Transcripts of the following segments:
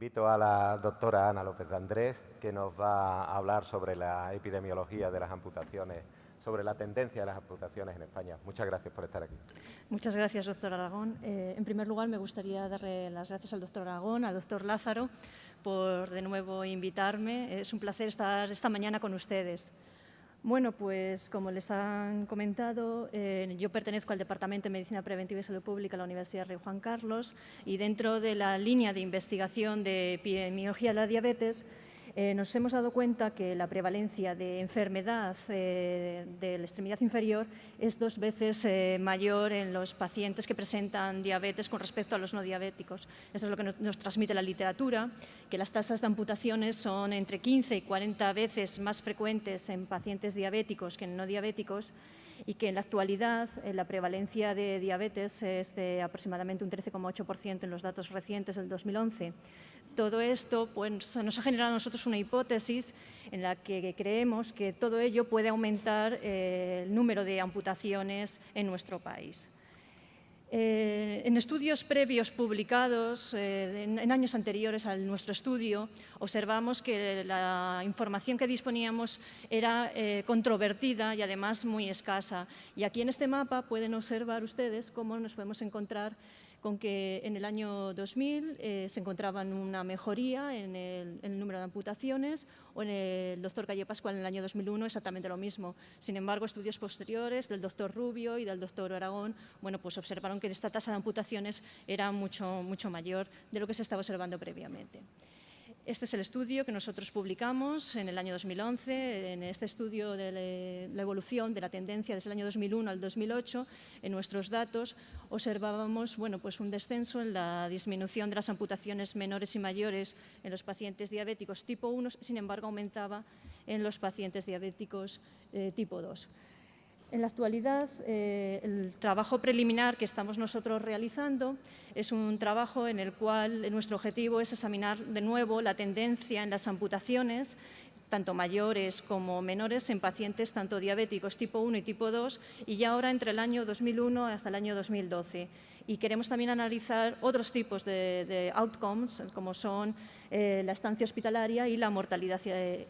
Invito a la doctora Ana López de Andrés, que nos va a hablar sobre la epidemiología de las amputaciones, sobre la tendencia de las amputaciones en España. Muchas gracias por estar aquí. Muchas gracias, doctor Aragón. En primer lugar, me gustaría darle las gracias al doctor Aragón, al doctor Lázaro, por de nuevo invitarme. Es un placer estar esta mañana con ustedes. Bueno, pues como les han comentado, yo pertenezco al Departamento de Medicina Preventiva y Salud Pública de la Universidad Rey Juan Carlos y dentro de la línea de investigación de epidemiología de la diabetes nos hemos dado cuenta que la prevalencia de enfermedad de la extremidad inferior es 2 veces mayor en los pacientes que presentan diabetes con respecto a los no diabéticos. Esto es lo que nos transmite la literatura, que las tasas de amputaciones son entre 15 y 40 veces más frecuentes en pacientes diabéticos que en no diabéticos y que en la actualidad la prevalencia de diabetes es de aproximadamente un 13,8% en los datos recientes del 2011. Todo esto pues, nos ha generado a nosotros una hipótesis en la que creemos que todo ello puede aumentar el número de amputaciones en nuestro país. En estudios previos publicados en años anteriores a nuestro estudio, observamos que la información que disponíamos era controvertida y además muy escasa. Y aquí en este mapa pueden observar ustedes cómo nos podemos encontrar con que en el año 2000 se encontraba una mejoría en el número de amputaciones, o en el doctor Calle Pascual en el año 2001 exactamente lo mismo. Sin embargo, estudios posteriores del doctor Rubio y del doctor Aragón, bueno, pues observaron que esta tasa de amputaciones era mucho mayor de lo que se estaba observando previamente. Este es el estudio que nosotros publicamos en el año 2011. En este estudio de la evolución de la tendencia desde el año 2001 al 2008, en nuestros datos observábamos pues un descenso en la disminución de las amputaciones menores y mayores en los pacientes diabéticos tipo 1, sin embargo aumentaba en los pacientes diabéticos tipo 2. En la actualidad, el trabajo preliminar que estamos nosotros realizando es un trabajo en el cual nuestro objetivo es examinar de nuevo la tendencia en las amputaciones, tanto mayores como menores, en pacientes tanto diabéticos tipo 1 y tipo 2, y ya ahora entre el año 2001 hasta el año 2012. Y queremos también analizar otros tipos de outcomes, como son la estancia hospitalaria y la mortalidad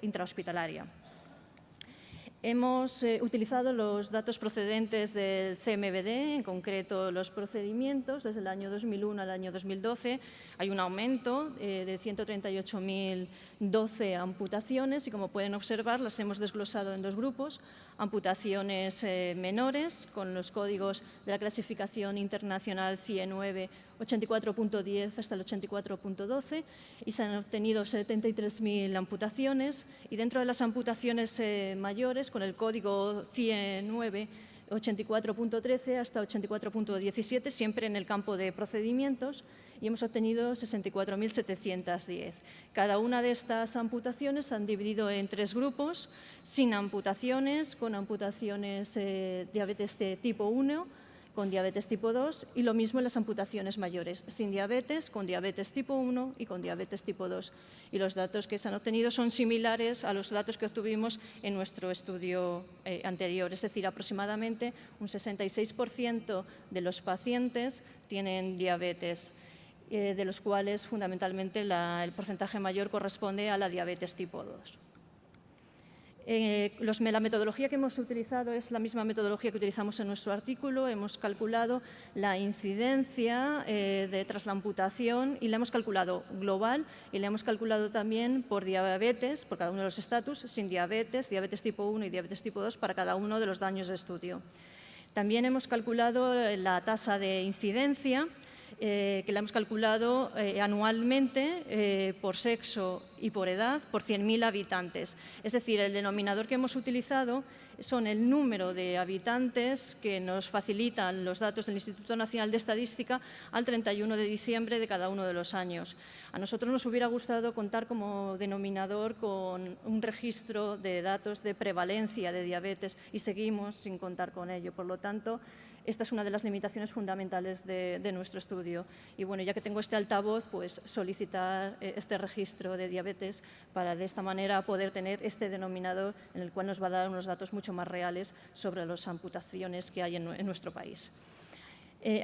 intrahospitalaria. Hemos utilizado los datos procedentes del CMVD, en concreto los procedimientos, desde el año 2001 al año 2012. Hay un aumento de 138.012 amputaciones y, como pueden observar, las hemos desglosado en 2 grupos. Amputaciones menores, con los códigos de la clasificación internacional CIE 9, 84.10 hasta el 84.12, y se han obtenido 73.000 amputaciones. Y dentro de las amputaciones mayores, con el código CIE 9, 84.13 hasta 84.17, siempre en el campo de procedimientos, y hemos obtenido 64.710. Cada una de estas amputaciones se han dividido en 3 grupos: sin amputaciones, con amputaciones diabetes de tipo 1, con diabetes tipo 2, y lo mismo en las amputaciones mayores, sin diabetes, con diabetes tipo 1 y con diabetes tipo 2. Y los datos que se han obtenido son similares a los datos que obtuvimos en nuestro estudio anterior, es decir, aproximadamente un 66% de los pacientes tienen diabetes, de los cuales fundamentalmente el porcentaje mayor corresponde a la diabetes tipo 2. La metodología que hemos utilizado es la misma metodología que utilizamos en nuestro artículo. Hemos calculado la incidencia tras la amputación y la hemos calculado global, y la hemos calculado también por diabetes, por cada uno de los estatus, sin diabetes, diabetes tipo 1 y diabetes tipo 2 para cada uno de los daños de estudio. También hemos calculado la tasa de incidencia, que la hemos calculado anualmente por sexo y por edad por 100.000 habitantes. Es decir, el denominador que hemos utilizado son el número de habitantes que nos facilitan los datos del Instituto Nacional de Estadística al 31 de diciembre de cada uno de los años. A nosotros nos hubiera gustado contar como denominador con un registro de datos de prevalencia de diabetes, y seguimos sin contar con ello. Por lo tanto, esta es una de las limitaciones fundamentales de nuestro estudio. Y bueno, ya que tengo este altavoz, pues solicitar este registro de diabetes para de esta manera poder tener este denominador en el cual nos va a dar unos datos mucho más reales sobre las amputaciones que hay en nuestro país.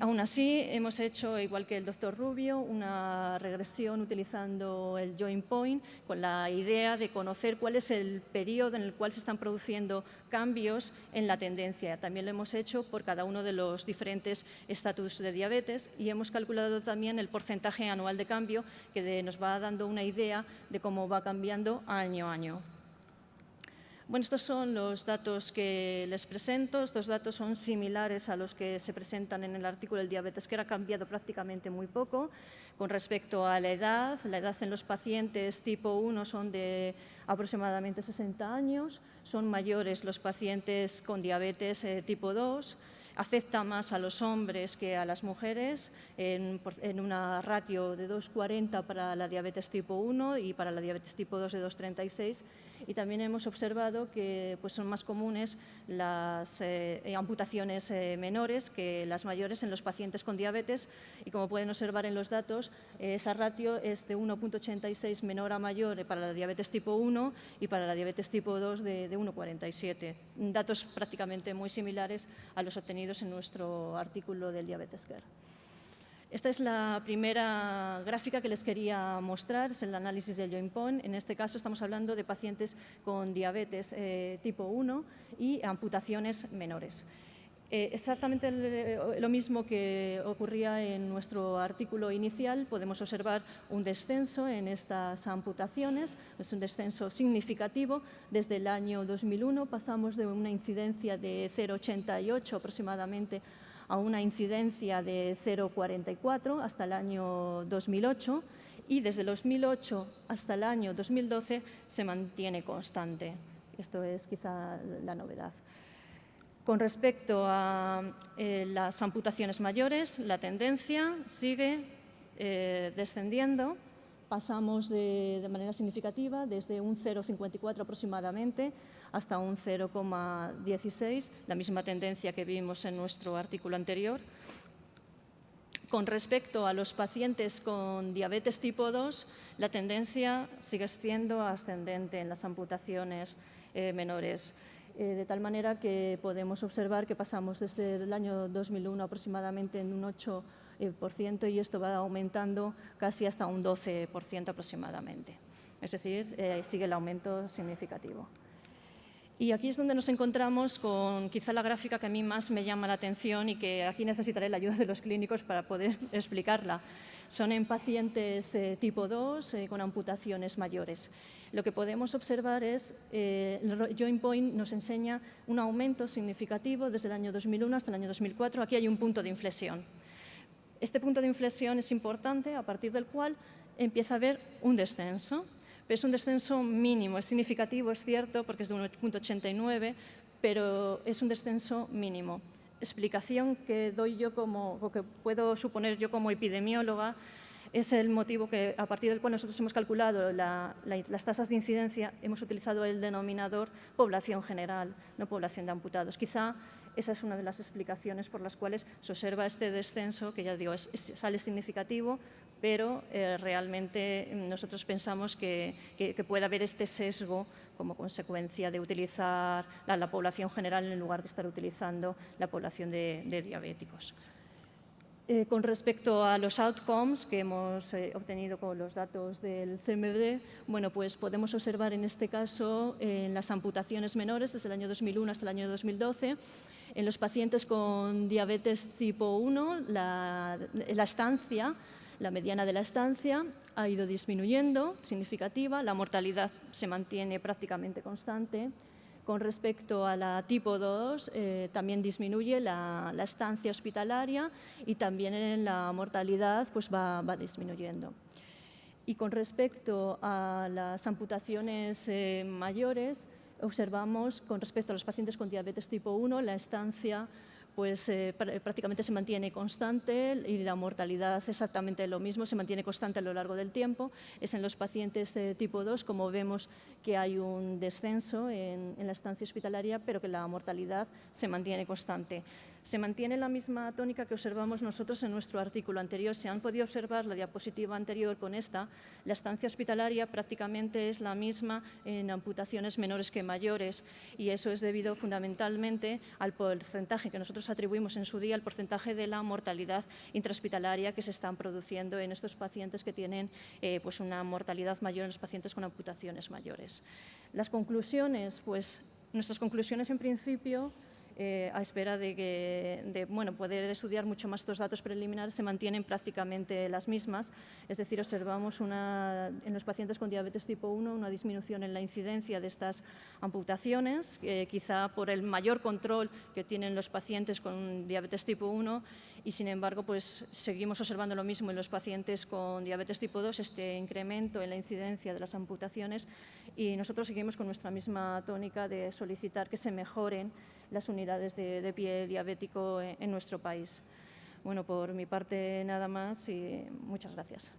Aún así, hemos hecho, igual que el doctor Rubio, una regresión utilizando el join point con la idea de conocer cuál es el periodo en el cual se están produciendo cambios en la tendencia. También lo hemos hecho por cada uno de los diferentes estatus de diabetes y hemos calculado también el porcentaje anual de cambio que nos va dando una idea de cómo va cambiando año a año. Bueno, estos son los datos que les presento. Estos datos son similares a los que se presentan en el artículo del diabetes, que ha cambiado prácticamente muy poco. Con respecto a la edad en los pacientes tipo 1 son de aproximadamente 60 años, son mayores los pacientes con diabetes tipo 2, afecta más a los hombres que a las mujeres, en una ratio de 2,40 para la diabetes tipo 1 y para la diabetes tipo 2 de 2,36. Y también hemos observado que son más comunes las amputaciones menores que las mayores en los pacientes con diabetes y, como pueden observar en los datos, esa ratio es de 1,86 menor a mayor para la diabetes tipo 1 y para la diabetes tipo 2 de 1,47. Datos prácticamente muy similares a los obtenidos en nuestro artículo del Diabetes Care. Esta es la primera gráfica que les quería mostrar, es el análisis del joint point. En este caso estamos hablando de pacientes con diabetes tipo 1 y amputaciones menores. Exactamente lo mismo que ocurría en nuestro artículo inicial, podemos observar un descenso en estas amputaciones, es un descenso significativo. Desde el año 2001 pasamos de una incidencia de 0,88 aproximadamente a una incidencia de 0,44 hasta el año 2008 y desde el 2008 hasta el año 2012 se mantiene constante. Esto es quizá la novedad. Con respecto a las amputaciones mayores, la tendencia sigue descendiendo. Pasamos de manera significativa desde un 0,54 aproximadamente hasta un 0,16, la misma tendencia que vimos en nuestro artículo anterior. Con respecto a los pacientes con diabetes tipo 2, la tendencia sigue siendo ascendente en las amputaciones menores, de tal manera que podemos observar que pasamos desde el año 2001 aproximadamente en un 8% y esto va aumentando casi hasta un 12% aproximadamente. Es decir, sigue el aumento significativo. Y aquí es donde nos encontramos con quizá la gráfica que a mí más me llama la atención y que aquí necesitaré la ayuda de los clínicos para poder explicarla. Son en pacientes tipo 2 con amputaciones mayores. Lo que podemos observar es el joint point nos enseña un aumento significativo desde el año 2001 hasta el año 2004. Aquí hay un punto de inflexión. Este punto de inflexión es importante, a partir del cual empieza a haber un descenso. Pero es un descenso mínimo, es significativo, es cierto, porque es de 1,89, pero es un descenso mínimo. Explicación que doy yo o que puedo suponer yo como epidemióloga, es el motivo a partir del cual nosotros hemos calculado las tasas de incidencia, hemos utilizado el denominador población general, no población de amputados. Quizá esa es una de las explicaciones por las cuales se observa este descenso, que ya digo, sale significativo, pero realmente nosotros pensamos que puede haber este sesgo como consecuencia de utilizar la población general en lugar de estar utilizando la población de diabéticos. Con respecto a los outcomes que hemos obtenido con los datos del CMD, bueno, pues podemos observar en este caso en las amputaciones menores desde el año 2001 hasta el año 2012, en los pacientes con diabetes tipo 1, la estancia, la mediana de la estancia ha ido disminuyendo, significativa, la mortalidad se mantiene prácticamente constante. Con respecto a la tipo 2, también disminuye la estancia hospitalaria y también en la mortalidad pues va disminuyendo. Y con respecto a las amputaciones mayores, observamos con respecto a los pacientes con diabetes tipo 1, la estancia pues prácticamente se mantiene constante y la mortalidad exactamente lo mismo, se mantiene constante a lo largo del tiempo. Es en los pacientes tipo 2, como vemos que hay un descenso en la estancia hospitalaria, pero que la mortalidad se mantiene constante. Se mantiene la misma tónica que observamos nosotros en nuestro artículo anterior. Se han podido observar la diapositiva anterior con esta. La estancia hospitalaria prácticamente es la misma en amputaciones menores que mayores, y eso es debido fundamentalmente al porcentaje que nosotros atribuimos en su día, al porcentaje de la mortalidad intrahospitalaria que se están produciendo en estos pacientes que tienen pues una mortalidad mayor en los pacientes con amputaciones mayores. Las conclusiones, pues nuestras conclusiones en principio, a espera de poder estudiar mucho más estos datos preliminares, se mantienen prácticamente las mismas. Es decir, observamos en los pacientes con diabetes tipo 1 una disminución en la incidencia de estas amputaciones, quizá por el mayor control que tienen los pacientes con diabetes tipo 1, y sin embargo pues seguimos observando lo mismo en los pacientes con diabetes tipo 2, este incremento en la incidencia de las amputaciones, y nosotros seguimos con nuestra misma tónica de solicitar que se mejoren las unidades de pie diabético en nuestro país. Bueno, por mi parte nada más y muchas gracias.